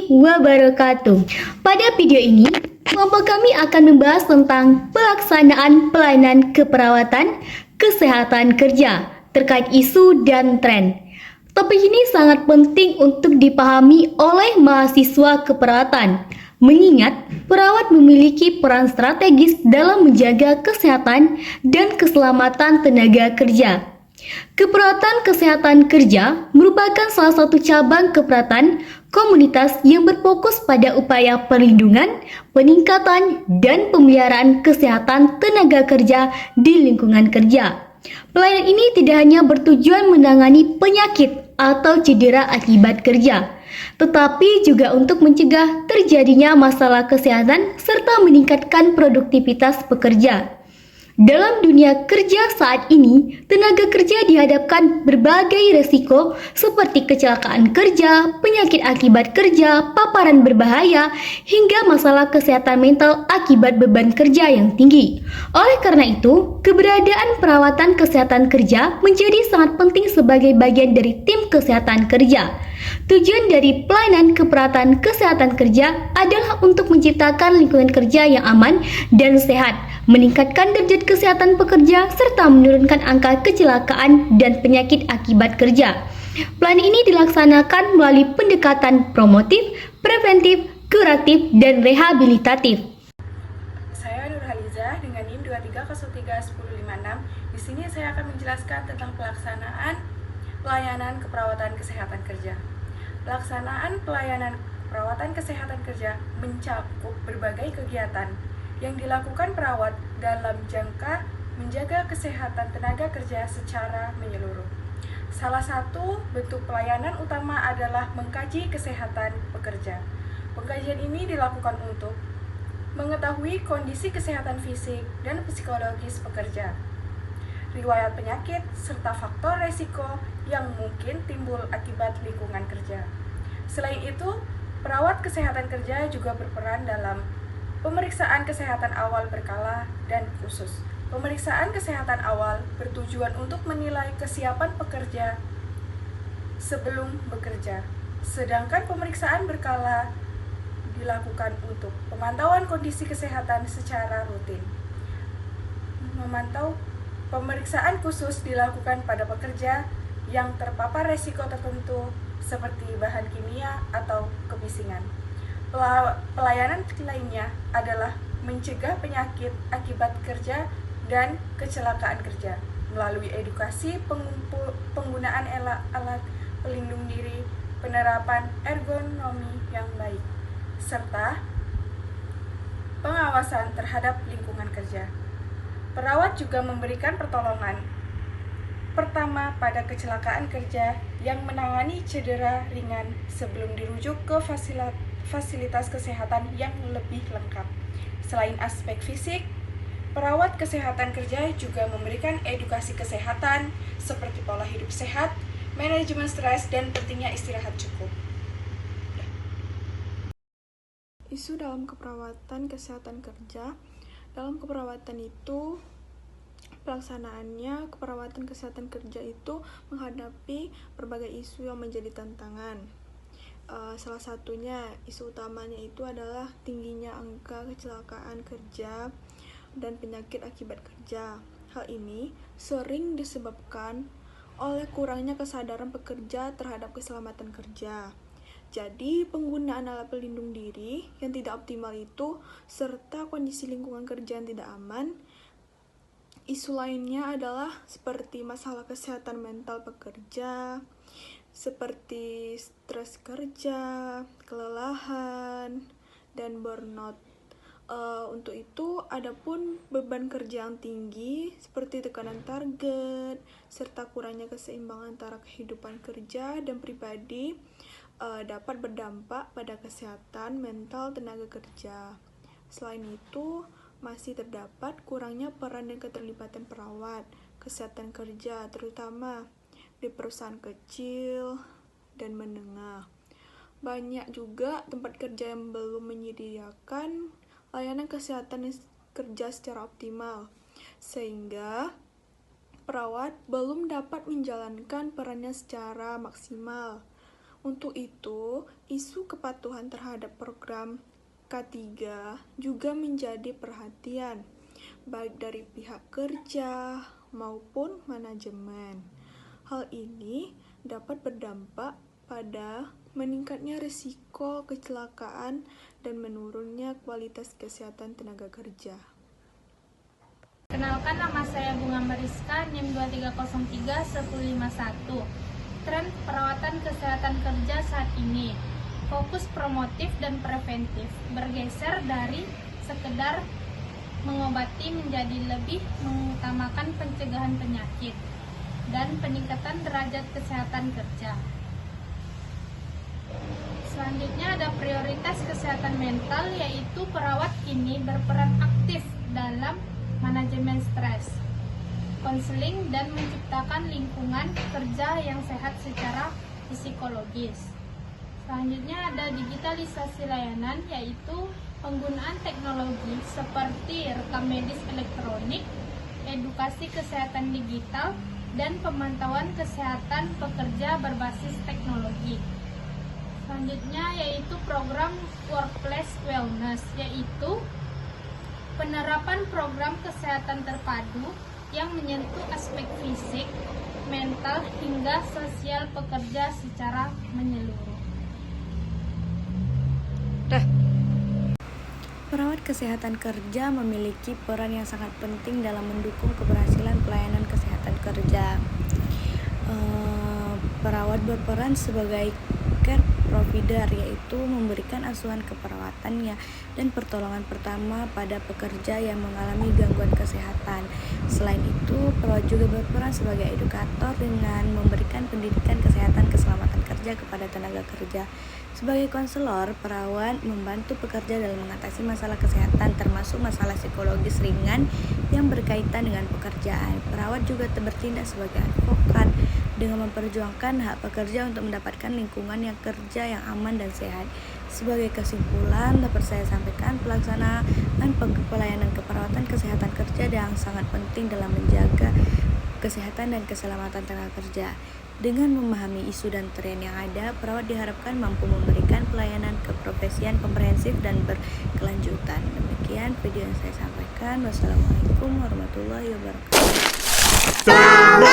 wabarakatuh. Pada video ini, kelompok kami akan membahas tentang pelaksanaan pelayanan keperawatan kesehatan kerja terkait isu dan tren. Topik ini sangat penting untuk dipahami oleh mahasiswa keperawatan, mengingat perawat memiliki peran strategis dalam menjaga kesehatan dan keselamatan tenaga kerja. Keperawatan kesehatan kerja merupakan salah satu cabang keperawatan komunitas yang berfokus pada upaya perlindungan, peningkatan, dan pemeliharaan kesehatan tenaga kerja di lingkungan kerja. Pelayanan ini tidak hanya bertujuan menangani penyakit atau cedera akibat kerja, tetapi juga untuk mencegah terjadinya masalah kesehatan serta meningkatkan produktivitas pekerja. Dalam dunia kerja saat ini, tenaga kerja dihadapkan berbagai resiko seperti kecelakaan kerja, penyakit akibat kerja, paparan berbahaya, hingga masalah kesehatan mental akibat beban kerja yang tinggi. Oleh karena itu, keberadaan perawatan kesehatan kerja menjadi sangat penting sebagai bagian dari tim kesehatan kerja. Tujuan dari pelayanan keperawatan kesehatan kerja adalah untuk menciptakan lingkungan kerja yang aman dan sehat, meningkatkan derajat kesehatan pekerja, serta menurunkan angka kecelakaan dan penyakit akibat kerja. Pelayanan ini dilaksanakan melalui pendekatan promotif, preventif, kuratif, dan rehabilitatif. Saya Nurhaliza dengan NIM 23031056. Di sini saya akan menjelaskan tentang pelaksanaan pelayanan keperawatan kesehatan kerja. Pelaksanaan pelayanan perawatan kesehatan kerja mencakup berbagai kegiatan yang dilakukan perawat dalam jangka menjaga kesehatan tenaga kerja secara menyeluruh. Salah satu bentuk pelayanan utama adalah mengkaji kesehatan pekerja. Pengkajian ini dilakukan untuk mengetahui kondisi kesehatan fisik dan psikologis pekerja, riwayat penyakit, serta faktor resiko yang mungkin timbul akibat lingkungan kerja. Selain itu, perawat kesehatan kerja juga berperan dalam pemeriksaan kesehatan awal berkala dan khusus. Pemeriksaan kesehatan awal bertujuan untuk menilai kesiapan pekerja sebelum bekerja, sedangkan pemeriksaan berkala dilakukan untuk pemantauan kondisi kesehatan secara rutin. Pemeriksaan khusus dilakukan pada pekerja yang terpapar resiko tertentu seperti bahan kimia atau kebisingan. Pelayanan lainnya adalah mencegah penyakit akibat kerja dan kecelakaan kerja melalui edukasi penggunaan alat pelindung diri, penerapan ergonomi yang baik, serta pengawasan terhadap lingkungan kerja. Perawat juga memberikan pertolongan pertama pada kecelakaan kerja yang menangani cedera ringan sebelum dirujuk ke fasilitas kesehatan yang lebih lengkap. Selain aspek fisik, perawat kesehatan kerja juga memberikan edukasi kesehatan seperti pola hidup sehat, manajemen stres, dan pentingnya istirahat cukup. Isu dalam keperawatan kesehatan kerja. Dalam keperawatan itu, pelaksanaannya keperawatan kesehatan kerja itu menghadapi berbagai isu yang menjadi tantangan. Salah satunya, isu utamanya itu adalah tingginya angka kecelakaan kerja dan penyakit akibat kerja. Hal ini sering disebabkan oleh kurangnya kesadaran pekerja terhadap keselamatan kerja. Jadi, penggunaan alat pelindung diri yang tidak optimal itu, serta kondisi lingkungan kerja yang tidak aman. Isu lainnya adalah seperti masalah kesehatan mental pekerja, seperti stres kerja, kelelahan, dan burnout. Untuk itu, adapun beban kerja yang tinggi, seperti tekanan target, serta kurangnya keseimbangan antara kehidupan kerja dan pribadi, dapat berdampak pada kesehatan mental tenaga kerja. Selain itu, masih terdapat kurangnya peran dan keterlibatan perawat kesehatan kerja, terutama di perusahaan kecil dan menengah. Banyak juga tempat kerja yang belum menyediakan layanan kesehatan kerja secara optimal, sehingga perawat belum dapat menjalankan perannya secara maksimal. Untuk itu, isu kepatuhan terhadap program K3 juga menjadi perhatian, baik dari pihak kerja maupun manajemen. Hal ini dapat berdampak pada meningkatnya risiko kecelakaan dan menurunnya kualitas kesehatan tenaga kerja. Kenalkan, nama saya Bunga Mariska, NIM 23031051. Tren perawatan kesehatan kerja saat ini, fokus promotif dan preventif, bergeser dari sekedar mengobati menjadi lebih mengutamakan pencegahan penyakit dan peningkatan derajat kesehatan kerja. Selanjutnya ada prioritas kesehatan mental, yaitu perawat kini berperan aktif dalam manajemen stres, konseling, dan menciptakan lingkungan kerja yang sehat secara psikologis. Selanjutnya ada digitalisasi layanan, yaitu penggunaan teknologi seperti rekam medis elektronik, edukasi kesehatan digital, dan pemantauan kesehatan pekerja berbasis teknologi. Selanjutnya yaitu program Workplace Wellness, yaitu penerapan program kesehatan terpadu yang menyentuh aspek fisik, mental, hingga sosial pekerja secara menyeluruh. Perawat kesehatan kerja memiliki peran yang sangat penting dalam mendukung keberhasilan pelayanan kesehatan kerja. Perawat berperan sebagai care provider, yaitu memberikan asuhan keperawatannya dan pertolongan pertama pada pekerja yang mengalami gangguan kesehatan. Selain itu, perawat juga berperan sebagai edukator dengan memberikan pendidikan kesehatan keselamatan kerja kepada tenaga kerja. Sebagai konselor, perawat membantu pekerja dalam mengatasi masalah kesehatan, termasuk masalah psikologis ringan yang berkaitan dengan pekerjaan. Perawat juga bertindak sebagai advokat dengan memperjuangkan hak pekerja untuk mendapatkan lingkungan yang kerja yang aman dan sehat. Sebagai kesimpulan, dapat saya sampaikan pelaksanaan pelayanan keperawatan kesehatan kerja yang sangat penting dalam menjaga kesehatan dan keselamatan tenaga kerja. Dengan memahami isu dan tren yang ada, perawat diharapkan mampu memberikan pelayanan keprofesian komprehensif dan berkelanjutan. Demikian video yang saya sampaikan. Wassalamualaikum warahmatullahi wabarakatuh.